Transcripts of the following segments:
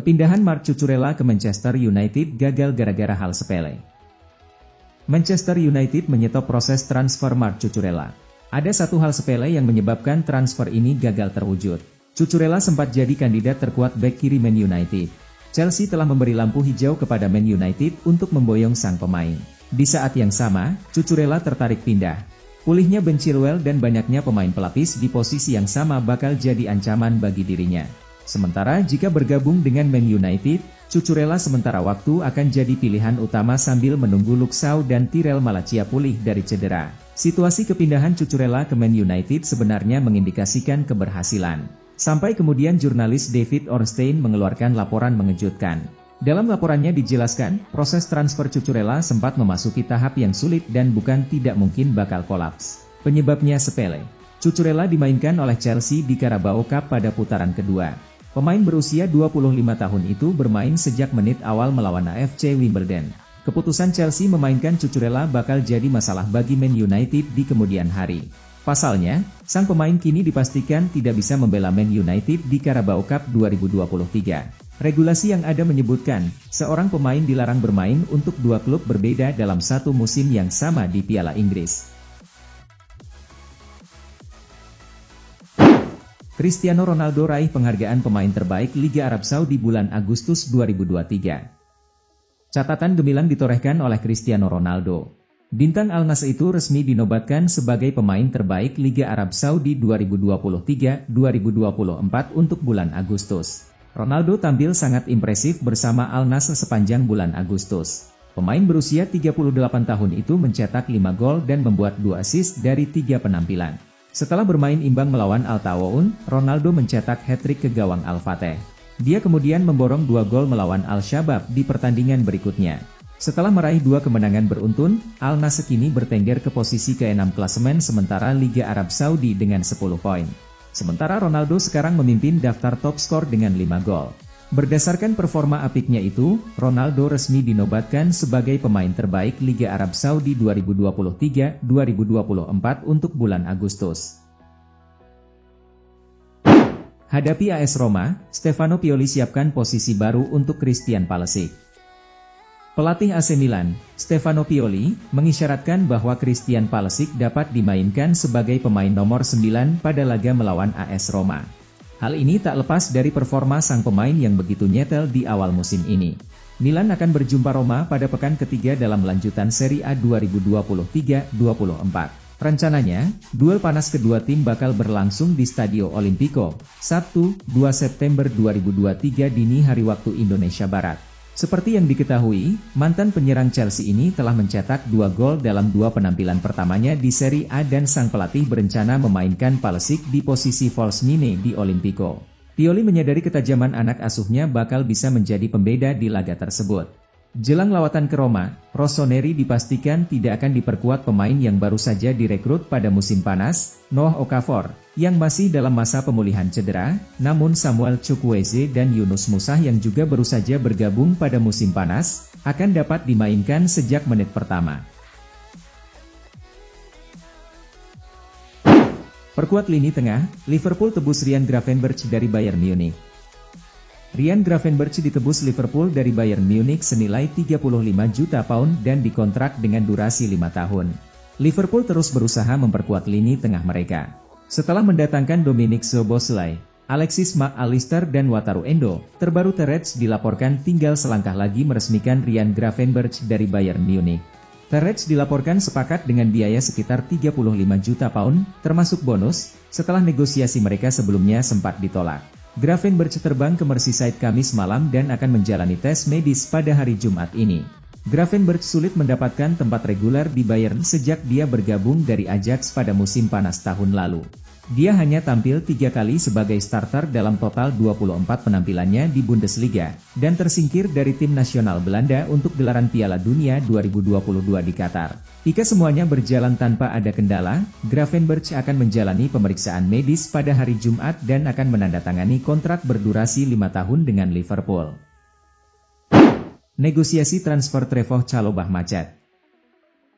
Kepindahan Marc Cucurella ke Manchester United gagal gara-gara hal sepele. Manchester United menyetop proses transfer Marc Cucurella. Ada satu hal sepele yang menyebabkan transfer ini gagal terwujud. Cucurella sempat jadi kandidat terkuat bek kiri Man United. Chelsea telah memberi lampu hijau kepada Man United untuk memboyong sang pemain. Di saat yang sama, Cucurella tertarik pindah. Pulihnya Ben Chilwell dan banyaknya pemain pelapis di posisi yang sama bakal jadi ancaman bagi dirinya. Sementara jika bergabung dengan Man United, Cucurella sementara waktu akan jadi pilihan utama sambil menunggu Luke Shaw dan Tyrell Malacia pulih dari cedera. Situasi kepindahan Cucurella ke Man United sebenarnya mengindikasikan keberhasilan. Sampai kemudian jurnalis David Ornstein mengeluarkan laporan mengejutkan. Dalam laporannya dijelaskan, proses transfer Cucurella sempat memasuki tahap yang sulit dan bukan tidak mungkin bakal kolaps. Penyebabnya sepele. Cucurella dimainkan oleh Chelsea di Carabao Cup pada putaran kedua. Pemain berusia 25 tahun itu bermain sejak menit awal melawan AFC Wimbledon. Keputusan Chelsea memainkan Cucurella bakal jadi masalah bagi Man United di kemudian hari. Pasalnya, sang pemain kini dipastikan tidak bisa membela Man United di Carabao Cup 2023. Regulasi yang ada menyebutkan, seorang pemain dilarang bermain untuk dua klub berbeda dalam satu musim yang sama di Piala Inggris. Cristiano Ronaldo raih penghargaan pemain terbaik Liga Arab Saudi bulan Agustus 2023. Catatan gemilang ditorehkan oleh Cristiano Ronaldo. Bintang Al Nassr itu resmi dinobatkan sebagai pemain terbaik Liga Arab Saudi 2023-2024 untuk bulan Agustus. Ronaldo tampil sangat impresif bersama Al Nassr sepanjang bulan Agustus. Pemain berusia 38 tahun itu mencetak 5 gol dan membuat 2 assist dari 3 penampilan. Setelah bermain imbang melawan Al Tawun, Ronaldo mencetak hat-trick ke gawang Al Fateh. Dia kemudian memborong 2 gol melawan Al Shabab di pertandingan berikutnya. Setelah meraih 2 kemenangan beruntun, Al Nassr kini bertengger ke posisi ke-6 klasemen sementara Liga Arab Saudi dengan 10 poin. Sementara Ronaldo sekarang memimpin daftar top skor dengan 5 gol. Berdasarkan performa apiknya itu, Ronaldo resmi dinobatkan sebagai pemain terbaik Liga Arab Saudi 2023-2024 untuk bulan Agustus. Hadapi AS Roma, Stefano Pioli siapkan posisi baru untuk Christian Pulisic. Pelatih AC Milan, Stefano Pioli, mengisyaratkan bahwa Christian Pulisic dapat dimainkan sebagai pemain nomor 9 pada laga melawan AS Roma. Hal ini tak lepas dari performa sang pemain yang begitu nyetel di awal musim ini. Milan akan berjumpa Roma pada pekan ketiga dalam lanjutan Serie A 2023-24. Rencananya, duel panas kedua tim bakal berlangsung di Stadio Olimpico, Sabtu, 2 September 2023 dini hari waktu Indonesia Barat. Seperti yang diketahui, mantan penyerang Chelsea ini telah mencetak 2 gol dalam 2 penampilan pertamanya di Serie A dan sang pelatih berencana memainkan Pulisic di posisi false nine di Olimpico. Pioli menyadari ketajaman anak asuhnya bakal bisa menjadi pembeda di laga tersebut. Jelang lawatan ke Roma, Rossoneri dipastikan tidak akan diperkuat pemain yang baru saja direkrut pada musim panas, Noah Okafor, yang masih dalam masa pemulihan cedera, namun Samuel Chukwueze dan Yunus Musah yang juga baru saja bergabung pada musim panas, akan dapat dimainkan sejak menit pertama. Perkuat lini tengah, Liverpool tebus Ryan Gravenberch dari Bayern Munich. Ryan Gravenberch ditebus Liverpool dari Bayern Munich senilai 35 juta pound dan dikontrak dengan durasi 5 tahun. Liverpool terus berusaha memperkuat lini tengah mereka. Setelah mendatangkan Dominic Szoboszlai, Alexis Mac Allister dan Wataru Endo, terbaru Terech dilaporkan tinggal selangkah lagi meresmikan Ryan Gravenberch dari Bayern Munich. Terech dilaporkan sepakat dengan biaya sekitar 35 juta pound, termasuk bonus, setelah negosiasi mereka sebelumnya sempat ditolak. Gravenberch terbang ke Merseyside Kamis malam dan akan menjalani tes medis pada hari Jumat ini. Gravenberch sulit mendapatkan tempat reguler di Bayern sejak dia bergabung dari Ajax pada musim panas tahun lalu. Dia hanya tampil 3 kali sebagai starter dalam total 24 penampilannya di Bundesliga, dan tersingkir dari tim nasional Belanda untuk gelaran Piala Dunia 2022 di Qatar. Jika semuanya berjalan tanpa ada kendala, Gravenberch akan menjalani pemeriksaan medis pada hari Jumat dan akan menandatangani kontrak berdurasi 5 tahun dengan Liverpool. Negosiasi transfer Trevoh Chalobah macet.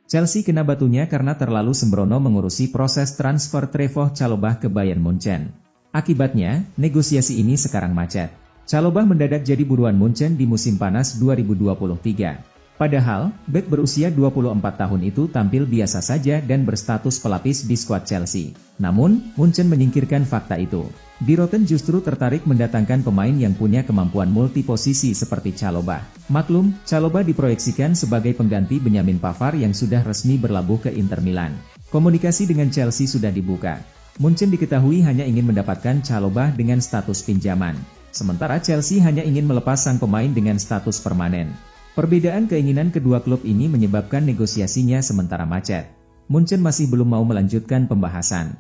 Chelsea kena batunya karena terlalu sembrono mengurusi proses transfer Trevoh Chalobah ke Bayern Munchen. Akibatnya, negosiasi ini sekarang macet. Chalobah mendadak jadi buruan Munchen di musim panas 2023. Padahal, bek berusia 24 tahun itu tampil biasa saja dan berstatus pelapis di skuad Chelsea. Namun, Munchen menyingkirkan fakta itu. Die Roten justru tertarik mendatangkan pemain yang punya kemampuan multiposisi seperti Chalobah. Maklum, Chalobah diproyeksikan sebagai pengganti Benjamin Pavard yang sudah resmi berlabuh ke Inter Milan. Komunikasi dengan Chelsea sudah dibuka. Munchen diketahui hanya ingin mendapatkan Chalobah dengan status pinjaman. Sementara Chelsea hanya ingin melepas sang pemain dengan status permanen. Perbedaan keinginan kedua klub ini menyebabkan negosiasinya sementara macet. Munchen masih belum mau melanjutkan pembahasan.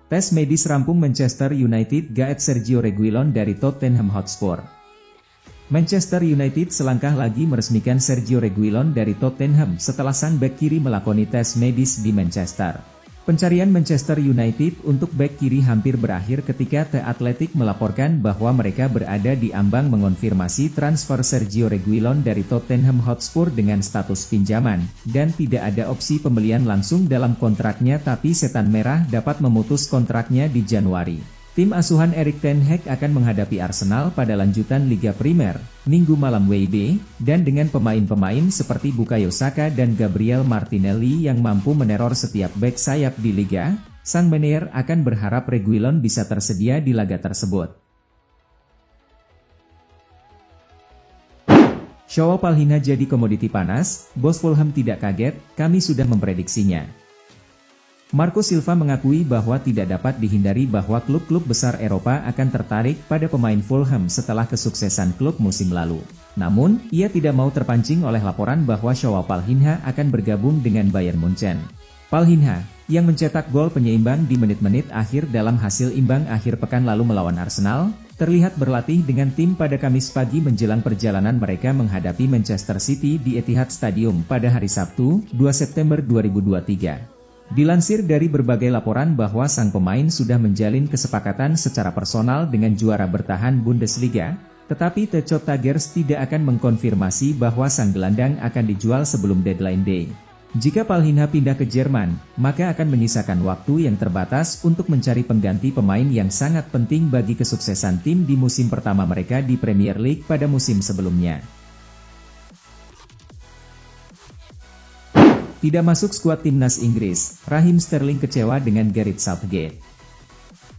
Tes medis rampung Manchester United gaet Sergio Reguilon dari Tottenham Hotspur. Manchester United selangkah lagi meresmikan Sergio Reguilon dari Tottenham setelah sang bek kiri melakoni tes medis di Manchester. Pencarian Manchester United untuk bek kiri hampir berakhir ketika The Athletic melaporkan bahwa mereka berada di ambang mengonfirmasi transfer Sergio Reguilon dari Tottenham Hotspur dengan status pinjaman, dan tidak ada opsi pembelian langsung dalam kontraknya, tapi Setan Merah dapat memutus kontraknya di Januari. Tim asuhan Erik ten Hag akan menghadapi Arsenal pada lanjutan Liga Primer, Minggu malam WIB, dan dengan pemain-pemain seperti Bukayo Saka dan Gabriel Martinelli yang mampu meneror setiap bek sayap di Liga, sang manajer akan berharap Reguilon bisa tersedia di laga tersebut. Joao Palhinha jadi komoditi panas, bos Fulham tidak kaget, kami sudah memprediksinya. Marco Silva mengakui bahwa tidak dapat dihindari bahwa klub-klub besar Eropa akan tertarik pada pemain Fulham setelah kesuksesan klub musim lalu. Namun, ia tidak mau terpancing oleh laporan bahwa Joao Palhinha akan bergabung dengan Bayern Munchen. Palhinha, yang mencetak gol penyeimbang di menit-menit akhir dalam hasil imbang akhir pekan lalu melawan Arsenal, terlihat berlatih dengan tim pada Kamis pagi menjelang perjalanan mereka menghadapi Manchester City di Etihad Stadium pada hari Sabtu, 2 September 2023. Dilansir dari berbagai laporan bahwa sang pemain sudah menjalin kesepakatan secara personal dengan juara bertahan Bundesliga, tetapi The Chot Tigers tidak akan mengkonfirmasi bahwa sang gelandang akan dijual sebelum deadline day. Jika Palhinha pindah ke Jerman, maka akan menyisakan waktu yang terbatas untuk mencari pengganti pemain yang sangat penting bagi kesuksesan tim di musim pertama mereka di Premier League pada musim sebelumnya. Tidak masuk skuad timnas Inggris, Raheem Sterling kecewa dengan Gareth Southgate.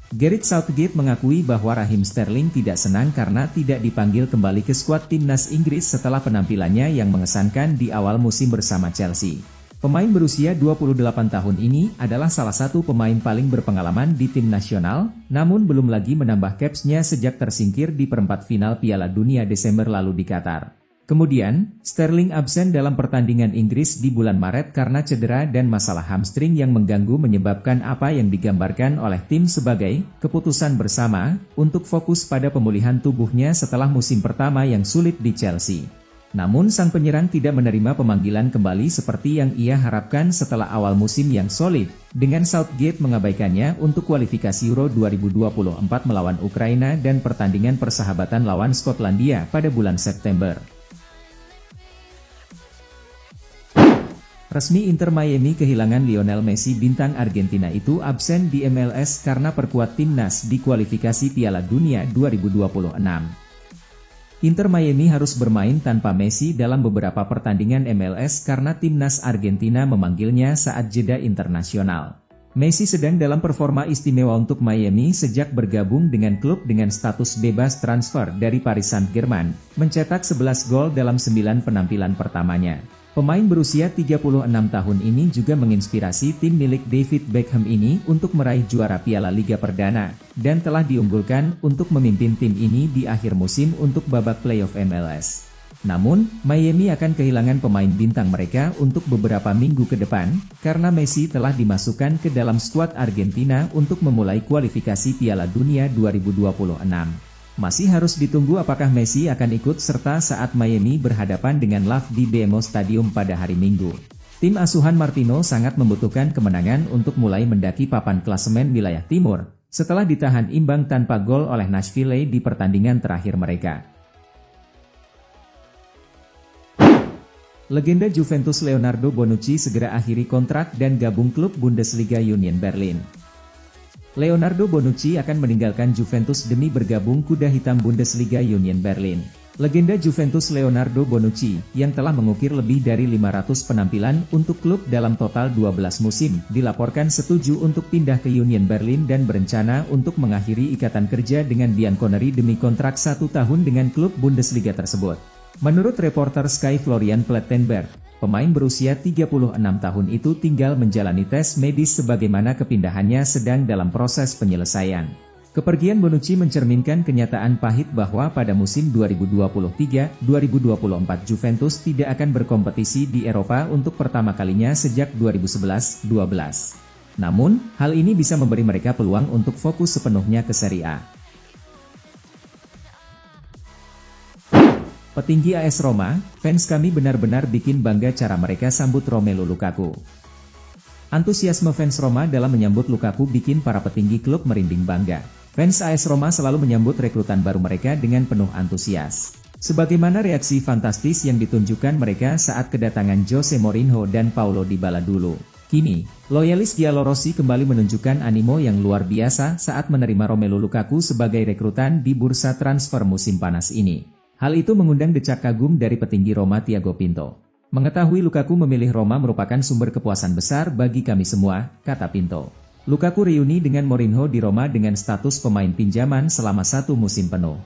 Gareth Southgate mengakui bahwa Raheem Sterling tidak senang karena tidak dipanggil kembali ke skuad timnas Inggris setelah penampilannya yang mengesankan di awal musim bersama Chelsea. Pemain berusia 28 tahun ini adalah salah satu pemain paling berpengalaman di tim nasional, namun belum lagi menambah capsnya sejak tersingkir di perempat final Piala Dunia Desember lalu di Qatar. Kemudian, Sterling absen dalam pertandingan Inggris di bulan Maret karena cedera dan masalah hamstring yang mengganggu, menyebabkan apa yang digambarkan oleh tim sebagai keputusan bersama untuk fokus pada pemulihan tubuhnya setelah musim pertama yang sulit di Chelsea. Namun sang penyerang tidak menerima pemanggilan kembali seperti yang ia harapkan setelah awal musim yang solid, dengan Southgate mengabaikannya untuk kualifikasi Euro 2024 melawan Ukraina dan pertandingan persahabatan lawan Skotlandia pada bulan September. Resmi Inter Miami kehilangan Lionel Messi. Bintang Argentina itu absen di MLS karena perkuat timnas di kualifikasi Piala Dunia 2026. Inter Miami harus bermain tanpa Messi dalam beberapa pertandingan MLS karena timnas Argentina memanggilnya saat jeda internasional. Messi sedang dalam performa istimewa untuk Miami sejak bergabung dengan klub dengan status bebas transfer dari Paris Saint-Germain, mencetak 11 gol dalam 9 penampilan pertamanya. Pemain berusia 36 tahun ini juga menginspirasi tim milik David Beckham ini untuk meraih juara Piala Liga Perdana, dan telah diunggulkan untuk memimpin tim ini di akhir musim untuk babak playoff MLS. Namun, Miami akan kehilangan pemain bintang mereka untuk beberapa minggu ke depan, karena Messi telah dimasukkan ke dalam skuad Argentina untuk memulai kualifikasi Piala Dunia 2026. Masih harus ditunggu apakah Messi akan ikut serta saat Miami berhadapan dengan Love di BMO Stadium pada hari Minggu. Tim asuhan Martino sangat membutuhkan kemenangan untuk mulai mendaki papan klasemen wilayah timur, setelah ditahan imbang tanpa gol oleh Nashville di pertandingan terakhir mereka. Legenda Juventus Leonardo Bonucci segera akhiri kontrak dan gabung klub Bundesliga Union Berlin. Leonardo Bonucci akan meninggalkan Juventus demi bergabung kuda hitam Bundesliga Union Berlin. Legenda Juventus Leonardo Bonucci, yang telah mengukir lebih dari 500 penampilan untuk klub dalam total 12 musim, dilaporkan setuju untuk pindah ke Union Berlin dan berencana untuk mengakhiri ikatan kerja dengan Bianconeri demi kontrak 1 tahun dengan klub Bundesliga tersebut. Menurut reporter Sky Florian Plettenberg, pemain berusia 36 tahun itu tinggal menjalani tes medis sebagaimana kepindahannya sedang dalam proses penyelesaian. Kepergian Bonucci mencerminkan kenyataan pahit bahwa pada musim 2023-2024 Juventus tidak akan berkompetisi di Eropa untuk pertama kalinya sejak 2011-12. Namun, hal ini bisa memberi mereka peluang untuk fokus sepenuhnya ke Serie A. Petinggi AS Roma, fans kami benar-benar bikin bangga cara mereka sambut Romelu Lukaku. Antusiasme fans Roma dalam menyambut Lukaku bikin para petinggi klub merinding bangga. Fans AS Roma selalu menyambut rekrutan baru mereka dengan penuh antusias. Sebagaimana reaksi fantastis yang ditunjukkan mereka saat kedatangan Jose Mourinho dan Paulo Dybala dulu. Kini, loyalis Giallorossi kembali menunjukkan animo yang luar biasa saat menerima Romelu Lukaku sebagai rekrutan di bursa transfer musim panas ini. Hal itu mengundang decak kagum dari petinggi Roma Thiago Pinto. Mengetahui Lukaku memilih Roma merupakan sumber kepuasan besar bagi kami semua, kata Pinto. Lukaku reuni dengan Mourinho di Roma dengan status pemain pinjaman selama 1 musim penuh.